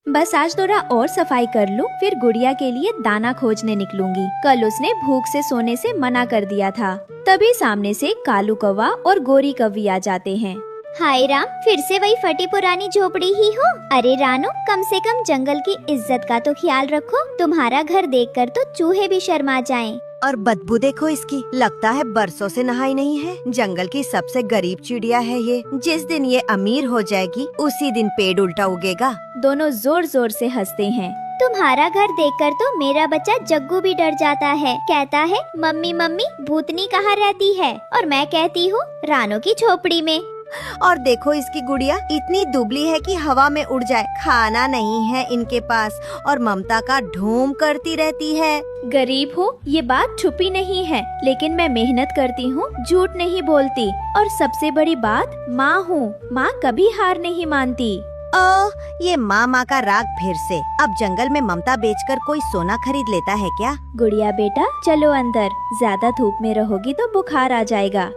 बस आज थोड़ा और सफाई कर लूं, फिर गुड़िया के लिए दाना खोजने निकलूंगी। कल उसने भूख से सोने से मना कर दिया था। तभी सामने से कालू कौवा और गोरी कौवी आ जाते हैं। हाय राम, फिर से वही फटी पुरानी झोपड़ी ही हो। अरे रानो, कम से कम जंगल की इज्जत का तो ख्याल रखो। तुम्हारा घर देखकर तो चूहे भी शर्मा जाएं। और बदबू देखो इसकी, लगता है बरसों से नहाई नहीं है। जंगल की सबसे गरीब चिड़िया है ये। जिस दिन ये अमीर हो जाएगी उसी दिन पेड़ उल्टा उगेगा। दोनों जोर जोर से हंसते हैं। तुम्हारा घर देखकर तो मेरा बच्चा जग्गू भी डर जाता है। कहता है मम्मी मम्मी भूतनी कहाँ रहती है, और मैं कहती हूँ रानो की झोपड़ी में। और देखो इसकी गुड़िया इतनी दुबली है कि हवा में उड़ जाए। खाना नहीं है इनके पास और ममता का ढूंढ करती रहती है। गरीब हूँ ये बात छुपी नहीं है, लेकिन मैं मेहनत करती हूँ, झूठ नहीं बोलती। और सबसे बड़ी बात, माँ हूँ। माँ कभी हार नहीं मानती। ये माँ का राग फिर से। अब जंगल में ममता बेचकर कोई सोना खरीद लेता है क्या? गुड़िया बेटा चलो अंदर, ज्यादा धूप में रहोगी तो बुखार आ जाएगा।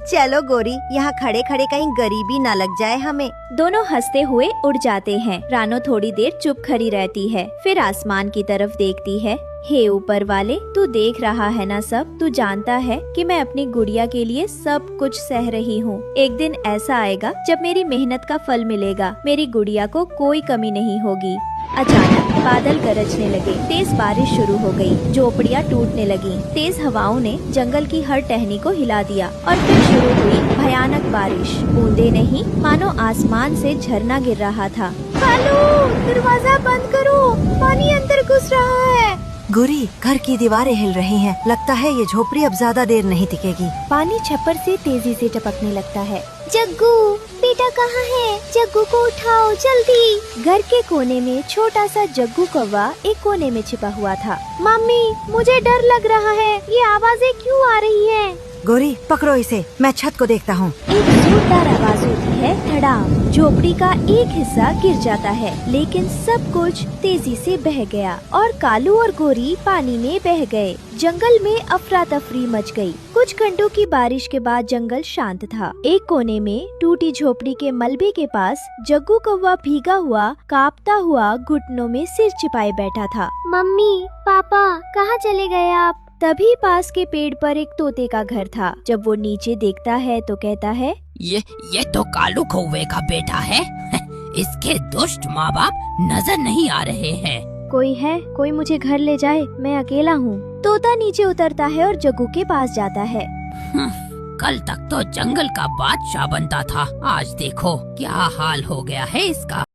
चलो गोरी, यहाँ खड़े खड़े कहीं गरीबी न लग जाए हमें। दोनों हंसते हुए उड़ जाते हैं। रानो थोड़ी देर चुप खड़ी रहती है, फिर आसमान की तरफ देखती है। हे ऊपर वाले, तू देख रहा है ना सब। तू जानता है कि मैं अपनी गुड़िया के लिए सब कुछ सह रही हूँ। एक दिन ऐसा आएगा जब मेरी मेहनत का फल मिलेगा। मेरी गुड़िया को कोई कमी नहीं होगी। अचानक बादल गरजने लगे, तेज बारिश शुरू हो गई, झोपड़ियाँ टूटने लगी। तेज हवाओं ने जंगल की हर टहनी को हिला दिया और फिर शुरू हुई भयानक बारिश। बूंदे नहीं, मानो आसमान से झरना गिर रहा था। कालू, दरवाजा बंद करो, पानी अंदर घुस रहा है। गोरी, घर की दीवारें हिल रही हैं। लगता है ये झोपड़ी अब ज्यादा देर नहीं टिकेगी। पानी छप्पर से तेजी से टपकने लगता है। जग्गू बेटा कहाँ है? जग्गू को उठाओ जल्दी। घर के कोने में छोटा सा जग्गू कौवा एक कोने में छिपा हुआ था। मम्मी मुझे डर लग रहा है, ये आवाजें क्यों आ रही हैं? गोरी पकड़ो इसे, मैं छत को देखता हूँ। एक जोरदार आवाज होती है, धड़ाम। झोपड़ी का एक हिस्सा गिर जाता है, लेकिन सब कुछ तेजी से बह गया और कालू और गोरी पानी में बह गए। जंगल में अफरा तफरी मच गई। कुछ घंटों की बारिश के बाद जंगल शांत था। एक कोने में टूटी झोपड़ी के मलबे के पास जग्गू कौवा भीगा हुआ, कांपता हुआ घुटनों में सिर छिपाए बैठा था। मम्मी पापा कहाँ चले गए आप? तभी पास के पेड़ पर एक तोते का घर था। जब वो नीचे देखता है तो कहता है, ये तो कालू कौवे का बेटा है। इसके दुष्ट माँ बाप नजर नहीं आ रहे हैं। कोई है, कोई मुझे घर ले जाए, मैं अकेला हूँ। तोता नीचे उतरता है और जग्गू के पास जाता है। कल तक तो जंगल का बादशाह बनता था, आज देखो क्या हाल हो गया है इसका।